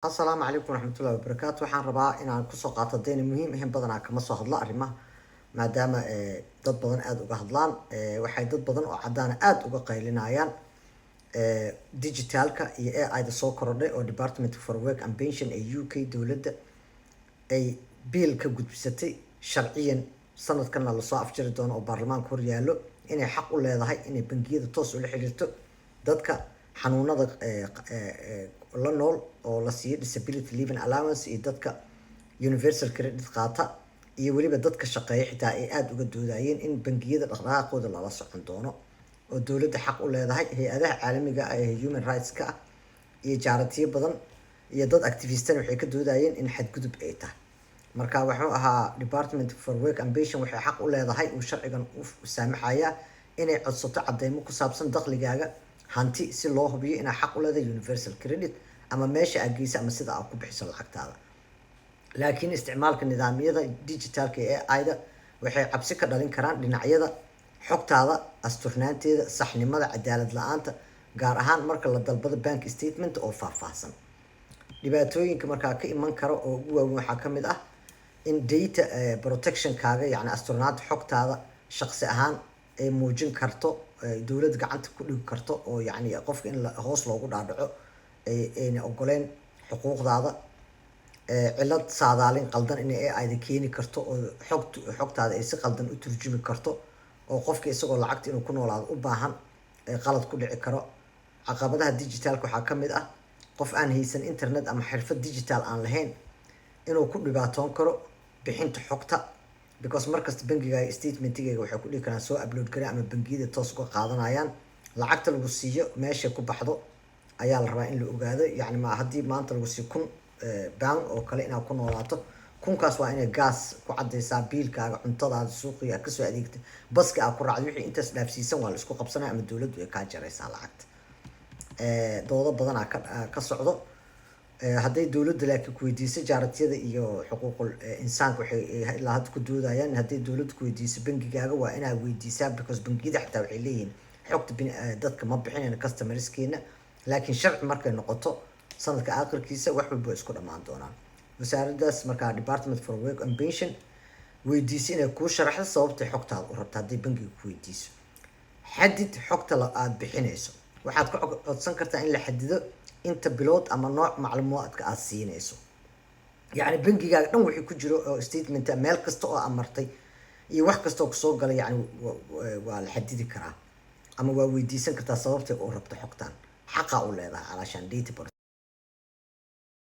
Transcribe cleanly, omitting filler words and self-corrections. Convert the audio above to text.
السلام عليكم ورحمة الله وبركاته. waxaan rabaa inaan kusoo qaato deyn muhiim ah badanaa kama soo hadlo arrimaha maadaama dad badan aad uga hadlaan waxay dad badan oo cadaan aad uga qaylinayaan digitalka iyo AI-da soo korodhay oo Department for Work and Pension ee UK dowladda ay biil ka gudbisatay sharciyan sanadkanna la soo afjari doono oo baarlamaanka hor yaallo inay xaq u leedahay inay bangiyada toos ula xiriirto dadka xanuunada la nool oo la siiyo disability living allowance iyo dadka universal credit qaata iyo weliba dadka shaqeeya xitaa ay aad uga doodayeen in bangiyada dhaqdhaqaaqooda lala socon doono oo dowladda xaq u leedahay hay-adaha caalamiga ah ee human rights ka ah iyo jaaratiyo badan iyo dad activistan waxay ka doodayeen in xadgudub ay tahay marka wuxuu ahaa Department for Work and Pension waxay xaq u leedahay uu sharcigan u saamaxaya inay codsato cadeymo ku saabsan dakhligaaga hanti si loo hubiyo inaa xaq u leedahay universal credit ama meesha aad geysa ama sida aad ku bixiso lacagtaada laakiin isticmaalka nidaamyada digitalka ee AI-da waxay cabsi ka dhalin karaan dhinacyada xogtaada asturnaanteeda saxnimada cadaalad la'aanta gaar ahaan marka la dalbado bank statement oo faahfaahsan dhibaatooyinka markaa ka iman kara oo ugu waaweyn waxaa ka mid ah in data protection kaaga yacni asturnaanta xogtaada shaqsi ahaan ay muujin karto dowlad gacanta ku dhigi karto oo yacni qofka in hoos loogu dhaadhaco ayna ogoleen xuquuqdaada cilad saadaalin qaldan inay AI-da keeni karto oo xogtaada ay si qaldan u turjumi karto oo qofka isagoo lacagta inuu ku noolaado u baahan qalad ku dhici karo caqabadaha digitalka waxaa ka mid ah qof aan haysan internet ama xirfad digital aan lahayn inuu ku dhibaatoon karo bixinta xogta because markasta bangigaaga statementigaaga waxay ku dhigi karaan soo upload garay ama bangiyada toos uga qaadanayaan lacagta lagu siiyo meesha ku baxdo ayaa la rabaa in la ogaado yacni ma haddii maanta lagu siiyo 1000 pound oo kale inaad ku noolaato kunkaas waa inay gaas ku cadaysaa biilkaaga cuntadaada suuqiga aad kasoo adeegtay baska aad ku raacday wixii intaas dhaafsiisan waa la isku qabsanaya ama dowladdu ay kaa jaraysaa lacagta doodo badanaa ka socdo hadday dowladda laakiin ku weydiiso jaaratiyada iyo xuquuqul insaanka waxay ilaa hadda ku doodayaan hadday dowladda ku weydiiso bangigaaga waa inaad weydiisaa because bangiyada xitaa waxay leeyihiin xogta dadka ma bixinayna customerskeena laakiin sharci markay noqoto sanadka aakhirkiisa wax walba isku dhammaan doonaan wasaaraddaas markaa Department for Work and Pension weydiisay inay kuu sharaxdo sababtay xogtaada u rabto hadday bangiga ku weydiiso xadid xogta aad bixinayso waxaad ku codsan kartaa in la xadido inta bilood ama nooc macluumaadka aad siinayso yacni bangigaaga dhan wixii ku jiro oo statement meel kasta oo amartay iyo wax kasta oo kusoo galay yacni waa la xadidi karaa ama waa weydiisan kartaa sababtay u rabto xogtaan xaqa u leedahay alaashaan data